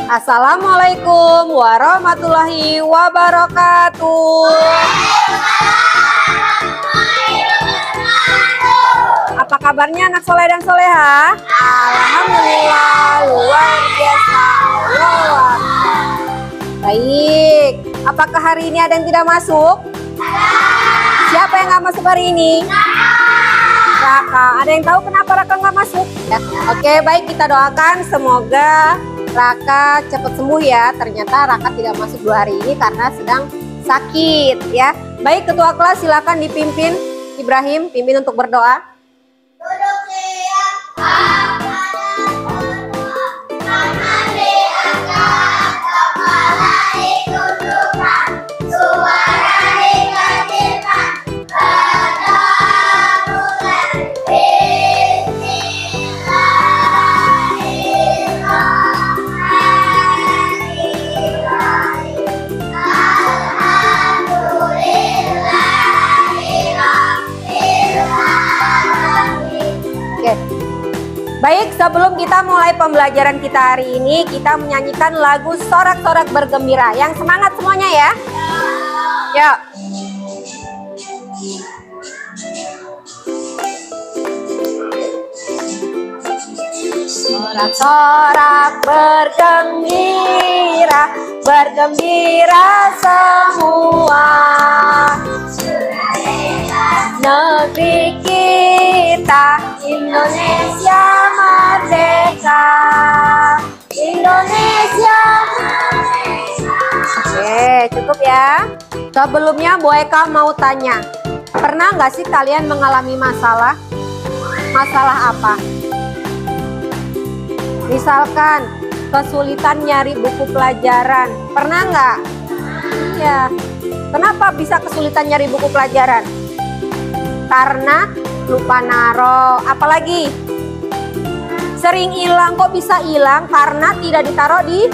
Assalamualaikum warahmatullahi wabarakatuh. Apa kabarnya anak soleh dan soleha? Alhamdulillah luar biasa. Baik, apakah hari ini ada yang tidak masuk? Siapa yang nggak masuk hari ini? Raka. Ada yang tahu kenapa Raka nggak masuk? Ya. Oke, baik, kita doakan semoga Raka cepat sembuh ya. Ternyata Raka tidak masuk 2 hari ini karena sedang sakit ya. Baik, ketua kelas silakan dipimpin. Ibrahim, pimpin untuk berdoa. Baik, sebelum kita mulai pembelajaran kita hari ini, kita menyanyikan lagu Sorak-Sorak Bergembira. Yang semangat semuanya ya. Yuk. Sorak-sorak bergembira, bergembira semua. Negeri kita Indonesia merdeka, Indonesia merdeka. Oke, cukup ya. Sebelumnya Bu Eka mau tanya, pernah nggak sih kalian mengalami masalah? Masalah apa? Misalkan kesulitan nyari buku pelajaran, pernah nggak? Iya. Kenapa bisa kesulitan nyari buku pelajaran? Karena lupa naro. Apalagi sering hilang. Kok bisa hilang? Karena tidak ditaruh di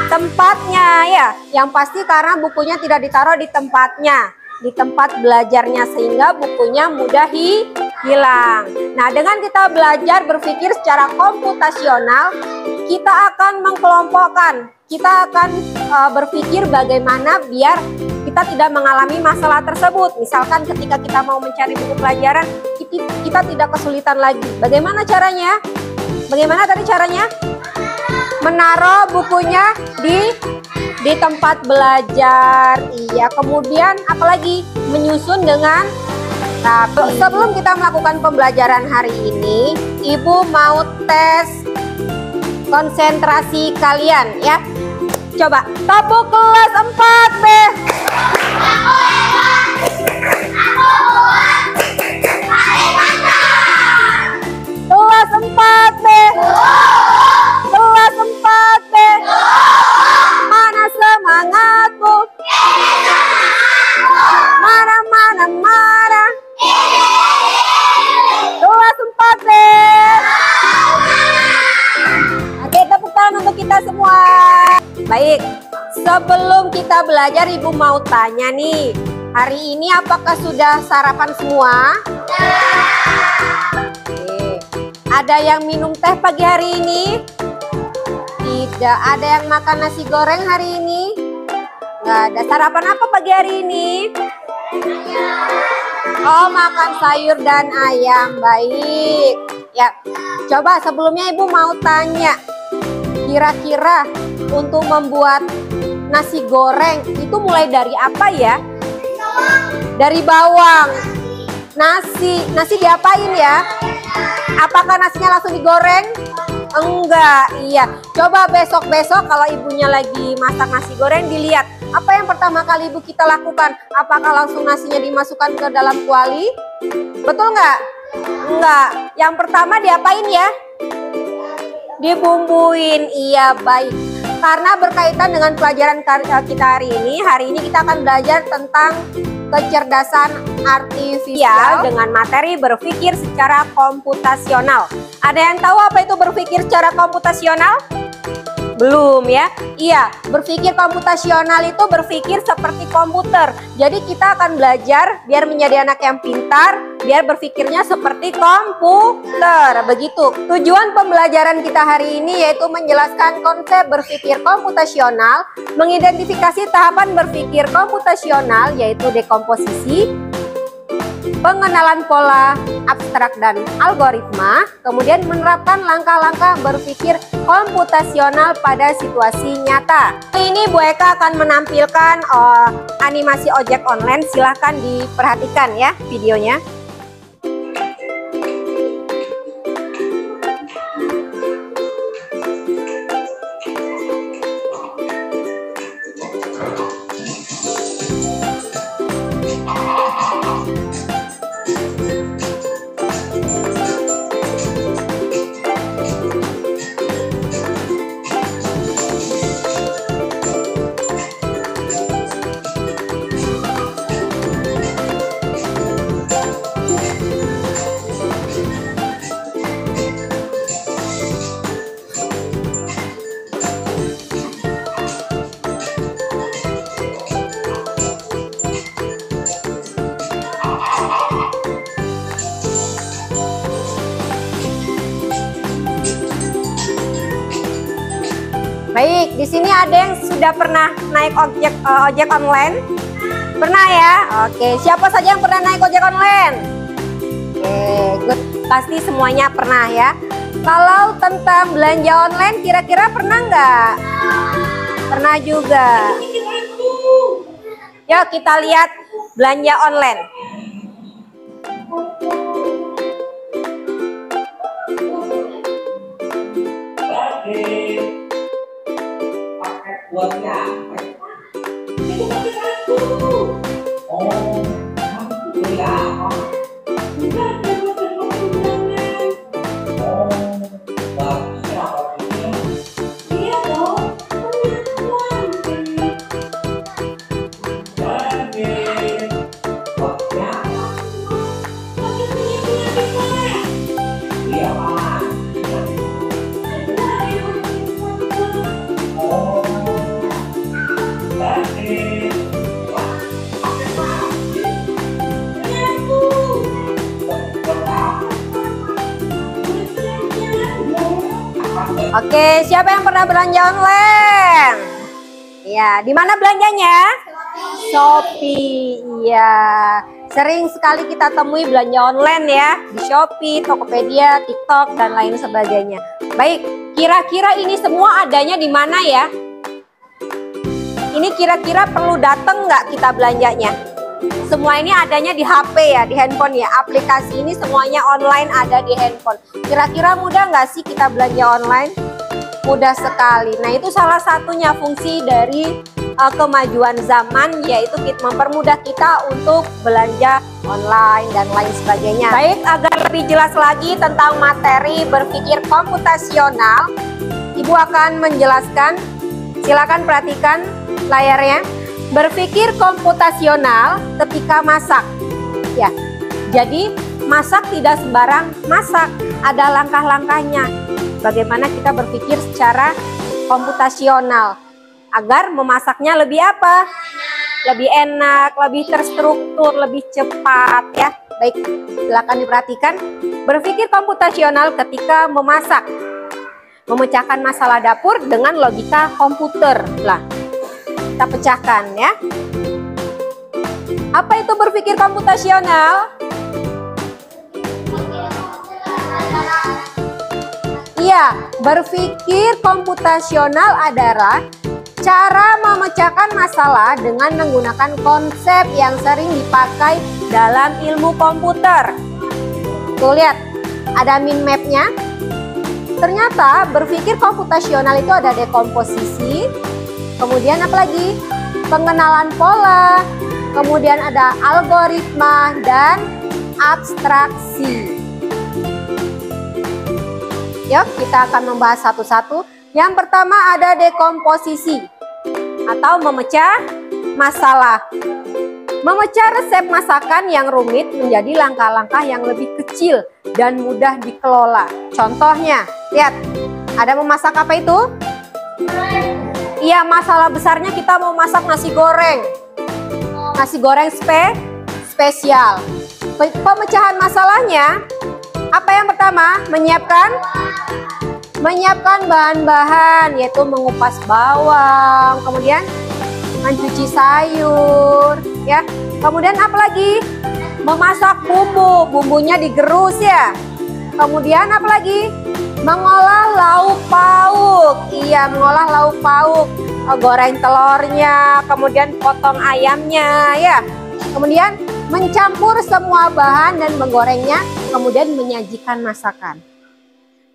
tempatnya ya. Yang pasti karena bukunya tidak ditaruh di tempatnya, di tempat belajarnya, sehingga bukunya mudah hilang. Nah, dengan kita belajar berpikir secara komputasional, kita akan mengkelompokkan. Kita akan berpikir bagaimana biar kita tidak mengalami masalah tersebut. Misalkan ketika kita mau mencari buku pelajaran, kita tidak kesulitan lagi. Bagaimana caranya? Bagaimana tadi caranya? Menaruh bukunya di tempat belajar. Iya, kemudian apalagi? Menyusun dengan rapi. Sebelum kita melakukan pembelajaran hari ini, Ibu mau tes konsentrasi kalian ya. Coba tepuk kelas 4B. Kelas 4B. Kelas 4B. Mana semangatmu? Mana. Kelas 4B. Oke, tepuk tangan untuk kita semua. Baik, sebelum kita belajar, Ibu mau tanya nih, hari ini apakah sudah sarapan semua? Oke. Ada yang minum teh pagi hari ini? Tidak. Ada yang makan nasi goreng hari ini? Nggak ada. Sarapan apa pagi hari ini? Oh, makan sayur dan ayam. Baik. Ya, coba sebelumnya Ibu mau tanya, kira-kira untuk membuat nasi goreng itu mulai dari apa ya? Dari bawang. Nasi diapain ya? Apakah nasinya langsung digoreng? Enggak, iya. Coba besok-besok kalau ibunya lagi masak nasi goreng, dilihat apa yang pertama kali ibu kita lakukan. Apakah langsung nasinya dimasukkan ke dalam kuali? Betul nggak? Enggak. Yang pertama diapain ya? Dibumbuin. Iya, baik. Karena berkaitan dengan pelajaran kita hari ini kita akan belajar tentang kecerdasan artifisial dengan materi berpikir secara komputasional. Ada yang tahu apa itu berpikir secara komputasional? Belum ya? Iya, berpikir komputasional itu berpikir seperti komputer. Jadi kita akan belajar biar menjadi anak yang pintar, biar berpikirnya seperti komputer. Begitu. Tujuan pembelajaran kita hari ini yaitu menjelaskan konsep berpikir komputasional, mengidentifikasi tahapan berpikir komputasional yaitu dekomposisi, pengenalan pola, abstrak dan algoritma, kemudian menerapkan langkah-langkah berpikir komputasional pada situasi nyata. Ini Bu Eka akan menampilkan animasi ojek online, silahkan diperhatikan ya videonya. Baik, di sini ada yang sudah pernah naik ojek online? Pernah ya? Oke, siapa saja yang pernah naik ojek online? Oke, good. Pasti semuanya pernah ya. Kalau tentang belanja online, kira-kira pernah nggak? Pernah juga. Yuk kita lihat belanja online. Buatnya apa? Itu pakai kartu. Oh, kartu ya. Bukan buat undangan. Oh, bagusnya apa ini? Iya dong. Jadi, buatnya pakai punya. Iya Pak. Oke, siapa yang pernah belanja online? Ya, di mana belanjanya? Shopee. Iya, sering sekali kita temui belanja online ya di Shopee, Tokopedia, TikTok dan lain sebagainya. Baik, kira-kira ini semua adanya di mana ya? Ini kira-kira perlu datang nggak kita belanjanya? Semua ini adanya di HP ya, di handphone ya. Aplikasi ini semuanya online, ada di handphone. Kira-kira mudah nggak sih kita belanja online? Mudah sekali. Nah, itu salah satunya fungsi dari kemajuan zaman, yaitu mempermudah kita untuk belanja online dan lain sebagainya. Baik, agar lebih jelas lagi tentang materi berpikir komputasional, Ibu akan menjelaskan. Silakan perhatikan layarnya. Berpikir komputasional ketika masak. Ya, jadi masak tidak sembarang masak, ada langkah-langkahnya. Bagaimana kita berpikir secara komputasional agar memasaknya lebih apa? Lebih enak, lebih terstruktur, lebih cepat ya. Baik, silakan diperhatikan. Berpikir komputasional ketika memasak. Memecahkan masalah dapur dengan logika komputer. Lah, kita pecahkan ya. Apa itu berpikir komputasional? Iya, berpikir komputasional adalah cara memecahkan masalah dengan menggunakan konsep yang sering dipakai dalam ilmu komputer. Tuh lihat, ada mind map-nya. Ternyata berpikir komputasional itu ada dekomposisi, kemudian apa lagi? Pengenalan pola, kemudian ada algoritma dan abstraksi. Yuk, kita akan membahas satu-satu. Yang pertama ada dekomposisi atau memecah masalah. Memecah resep masakan yang rumit menjadi langkah-langkah yang lebih kecil dan mudah dikelola. Contohnya, lihat, ada memasak apa itu? Iya, masalah besarnya kita mau masak nasi goreng. Nasi goreng spesial. Pemecahan masalahnya, apa yang pertama? Menyiapkan bahan-bahan, yaitu mengupas bawang, kemudian mencuci sayur, ya. Kemudian apa lagi? Memasak bumbu, bumbunya digerus ya. Kemudian apa lagi? Mengolah lauk pauk. Iya, mengolah lauk pauk. Goreng telurnya, kemudian potong ayamnya ya. Kemudian mencampur semua bahan dan menggorengnya, kemudian menyajikan masakan.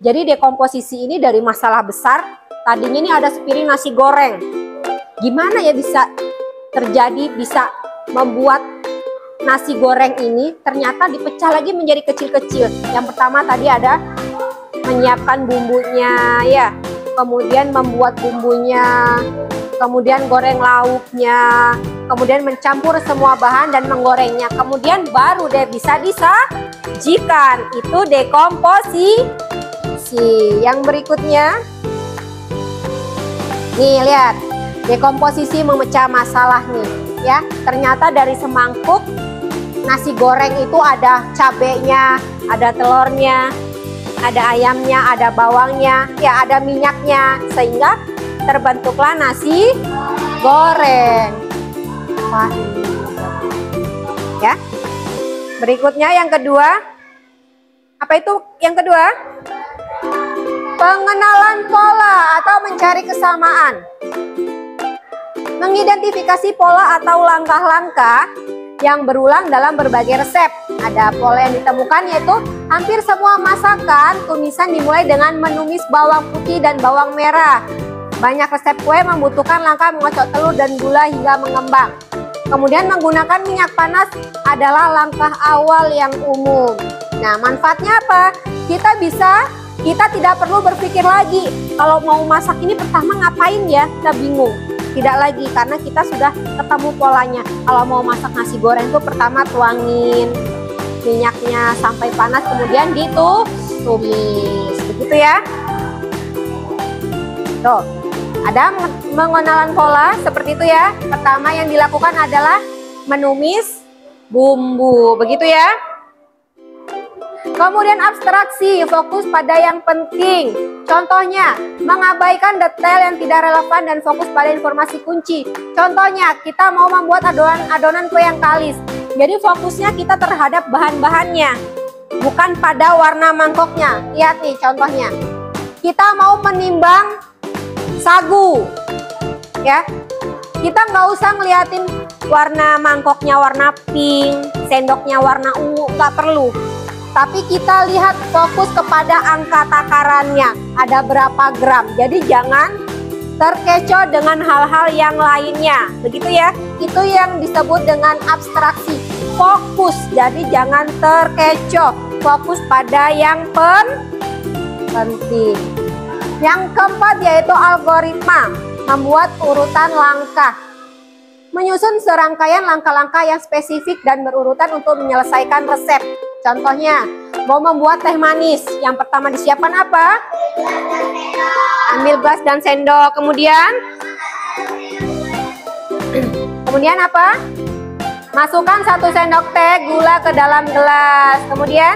Jadi dekomposisi ini dari masalah besar. Tadinya ini ada sepiring nasi goreng. Gimana ya bisa terjadi, bisa membuat nasi goreng ini ternyata dipecah lagi menjadi kecil-kecil. Yang pertama tadi ada menyiapkan bumbunya ya, kemudian membuat bumbunya, kemudian goreng lauknya, kemudian mencampur semua bahan dan menggorengnya, kemudian baru deh bisa disajikan. Itu dekomposisi. Yang berikutnya nih, lihat dekomposisi memecah masalah nih ya. Ternyata dari semangkuk nasi goreng itu ada cabenya, ada telurnya, ada ayamnya, ada bawangnya, ya ada minyaknya, sehingga terbentuklah nasi goreng. Wah, ya. Berikutnya yang kedua, apa itu yang kedua? Pengenalan pola atau mencari kesamaan. Mengidentifikasi pola atau langkah-langkah yang berulang dalam berbagai resep. Ada pola yang ditemukan, yaitu hampir semua masakan tumisan dimulai dengan menumis bawang putih dan bawang merah. Banyak resep kue membutuhkan langkah mengocok telur dan gula hingga mengembang. Kemudian menggunakan minyak panas adalah langkah awal yang umum. Nah, manfaatnya apa? Kita tidak perlu berpikir lagi kalau mau masak ini pertama ngapain ya, kita bingung. Tidak lagi, karena kita sudah ketemu polanya. Kalau mau masak nasi goreng itu pertama tuangin minyaknya sampai panas, kemudian ditumis, begitu ya. Tuh, ada pengenalan pola seperti itu ya. Pertama yang dilakukan adalah menumis bumbu, begitu ya. Kemudian abstraksi, fokus pada yang penting. Contohnya, mengabaikan detail yang tidak relevan dan fokus pada informasi kunci. Contohnya, kita mau membuat adonan kue yang kalis. Jadi fokusnya kita terhadap bahan-bahannya, bukan pada warna mangkoknya. Lihat nih contohnya. Kita mau menimbang sagu, ya. Kita nggak usah ngeliatin warna mangkoknya warna pink, sendoknya warna ungu, nggak perlu. Tapi kita lihat fokus kepada angka takarannya, ada berapa gram. Jadi jangan terkecoh dengan hal-hal yang lainnya, begitu ya. Itu yang disebut dengan abstraksi, fokus. Jadi jangan terkecoh, fokus pada yang penting. Yang keempat yaitu algoritma, membuat urutan langkah. Menyusun serangkaian langkah-langkah yang spesifik dan berurutan untuk menyelesaikan resep. Contohnya, mau membuat teh manis, yang pertama disiapkan apa? Ambil gelas dan sendok. Kemudian apa? Masukkan 1 sendok teh gula ke dalam gelas. Kemudian,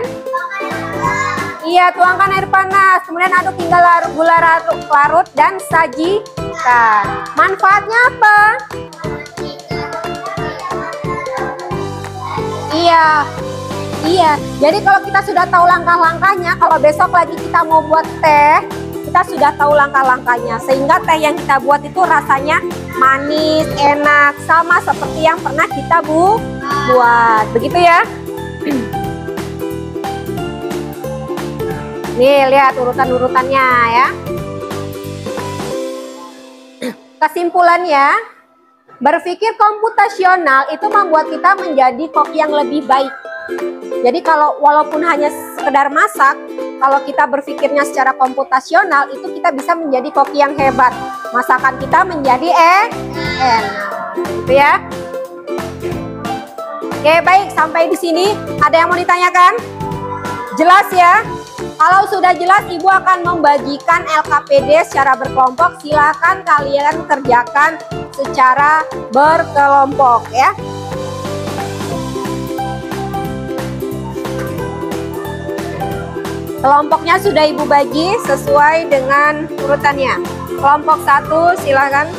iya, tuangkan air panas. Kemudian aduk hingga gula larut dan sajikan. Manfaatnya apa? Iya, jadi kalau kita sudah tahu langkah-langkahnya, kalau besok lagi kita mau buat teh, kita sudah tahu langkah-langkahnya, sehingga teh yang kita buat itu rasanya manis, enak, sama seperti yang pernah kita buat, begitu ya. Nih, lihat urutan-urutannya ya. Kesimpulannya, berpikir komputasional itu membuat kita menjadi koki yang lebih baik. Jadi kalau walaupun hanya sekedar masak, kalau kita berpikirnya secara komputasional, itu kita bisa menjadi koki yang hebat. Masakan kita menjadi enak, gitu ya. Oke, baik, sampai di sini ada yang mau ditanyakan? Jelas ya? Kalau sudah jelas, Ibu akan membagikan LKPD secara berkelompok. Silakan kalian kerjakan secara berkelompok ya. Kelompoknya sudah Ibu bagi sesuai dengan urutannya. Kelompok 1 silakan.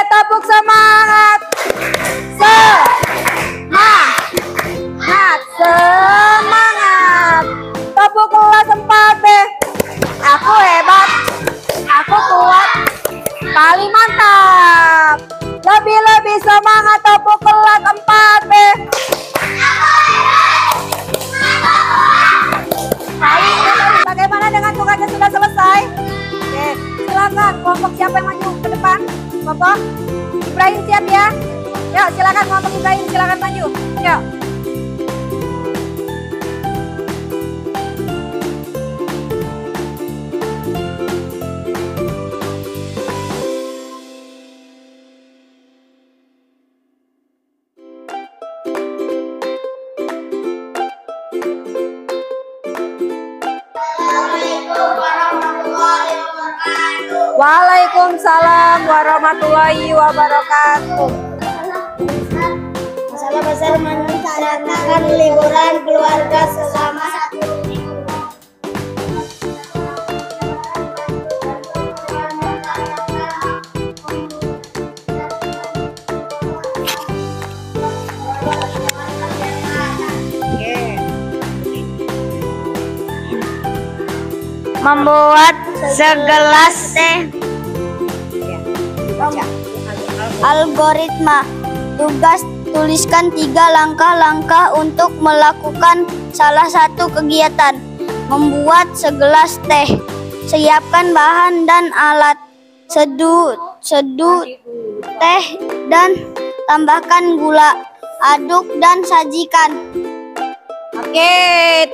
Tepuk semangat. Semangat. Tepuk kelas 4 deh. Aku hebat. Aku kuat. Paling mantap. Lebih semangat. Tepuk kelas 4 deh. Bagaimana dengan tugasnya sudah selesai? Oke, silakan kelompok siapa yang maju ke depan? Kelompok Ibrahim siap ya? Yuk silakan kelompok Ibrahim, silakan maju. Yuk. Waalaikumsalam warahmatullahi wabarakatuh. Masalah besar merencanakan liburan keluarga selama 1 minggu. Membuat segelas teh. Algoritma. Tugas: tuliskan 3 langkah-langkah untuk melakukan salah satu kegiatan. Membuat segelas teh. Siapkan bahan dan alat. Seduh teh dan tambahkan gula. Aduk dan sajikan. Oke,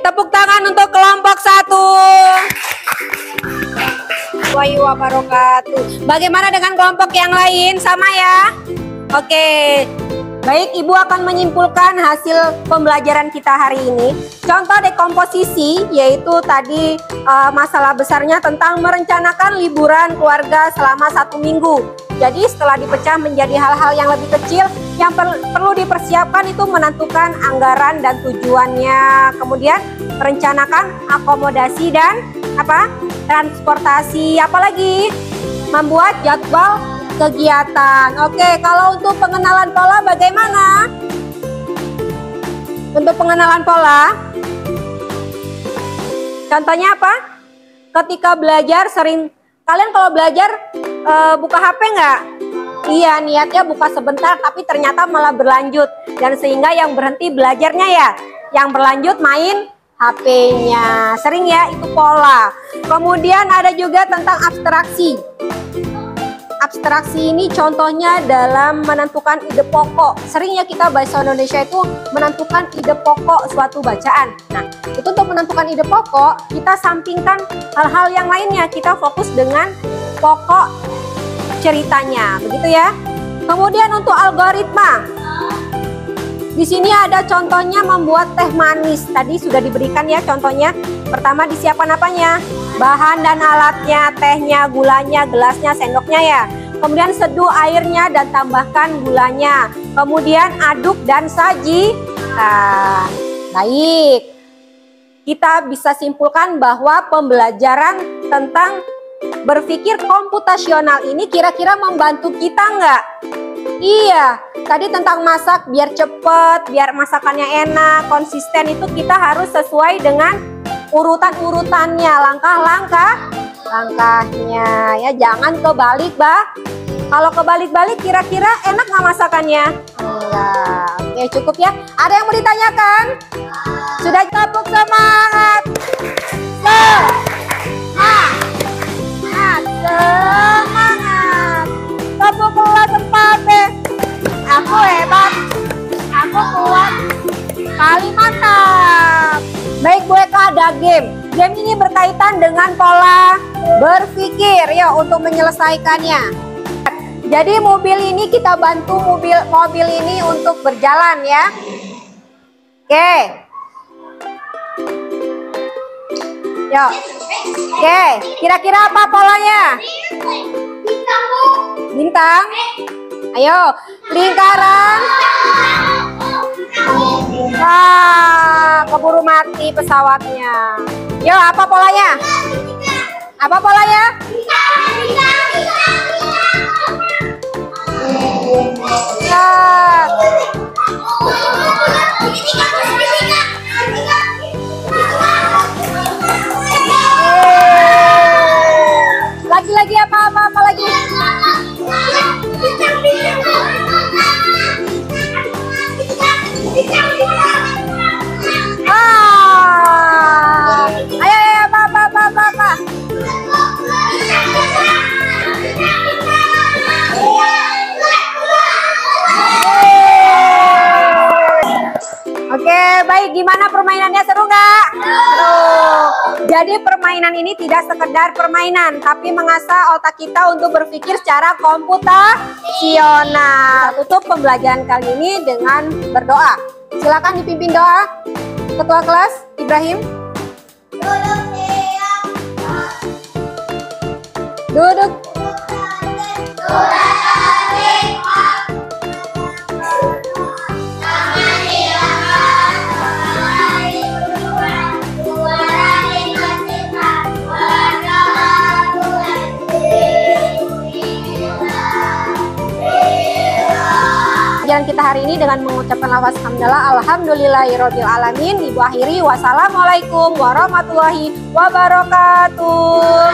tepuk tangan untuk kelompok 1. Warahmatullahi wabarakatuh. Bagaimana dengan kelompok yang lain? Sama ya? Oke. Baik, Ibu akan menyimpulkan hasil pembelajaran kita hari ini. Contoh dekomposisi yaitu tadi masalah besarnya tentang merencanakan liburan keluarga selama 1 minggu. Jadi setelah dipecah menjadi hal-hal yang lebih kecil, yang perlu dipersiapkan itu menentukan anggaran dan tujuannya. Kemudian merencanakan akomodasi dan transportasi, apalagi membuat jadwal kegiatan. Oke, kalau untuk pengenalan pola bagaimana? Untuk pengenalan pola, contohnya apa? Ketika belajar kalian kalau belajar buka HP nggak? Iya, niatnya buka sebentar tapi ternyata malah berlanjut. Dan sehingga yang berhenti belajarnya ya, yang berlanjut main HP-nya. Sering ya, itu pola. Kemudian ada juga tentang abstraksi. Abstraksi ini contohnya dalam menentukan ide pokok. Sering ya kita bahasa Indonesia itu menentukan ide pokok suatu bacaan. Nah, itu untuk menentukan ide pokok, kita sampingkan hal-hal yang lainnya. Kita fokus dengan pokok ceritanya, begitu ya. Kemudian untuk algoritma. Di sini ada contohnya membuat teh manis. Tadi sudah diberikan ya contohnya. Pertama disiapkan apanya? Bahan dan alatnya, tehnya, gulanya, gelasnya, sendoknya ya. kemudian seduh airnya dan tambahkan gulanya. Kemudian aduk dan sajikan. Baik, kita bisa simpulkan bahwa pembelajaran tentang berpikir komputasional ini kira-kira membantu kita nggak? Iya, tadi tentang masak biar cepet, biar masakannya enak, konsisten, itu kita harus sesuai dengan urutan-urutannya, langkahnya ya, jangan kebalik, Kalau kebalik-balik kira-kira enak nggak masakannya? Enggak. Oke, cukup ya. Ada yang mau ditanyakan? Sudah, tepuk semangat. Semangat. Tepuk kelas tempat deh. Aku hebat. Aku kuat. Kali mantap. Baik, Bu Eka, ada game. Game ini berkaitan dengan pola berpikir ya untuk menyelesaikannya. Jadi mobil ini kita bantu mobil ini untuk berjalan ya. Oke. Yuk. Oke, kira-kira apa polanya? Bintang. Ayo, lingkaran. Wah, keburu mati pesawatnya. Yuk, apa polanya? Apa polanya? Lagi-lagi apa lagi? Ayo, apa? Oke, baik. Gimana permainannya, seru nggak? Seru. Jadi permainan ini tidak sekedar permainan, tapi mengasah otak kita untuk berpikir secara komputasional. Tutup pembelajaran kali ini dengan berdoa. Silakan dipimpin doa Ketua Kelas Ibrahim. Duduk. Pelajaran kita hari ini dengan mengucapkan lafaz hamdalah alhamdulillahirabbil alamin, ibu akhiri wassalamualaikum warahmatullahi wabarakatuh.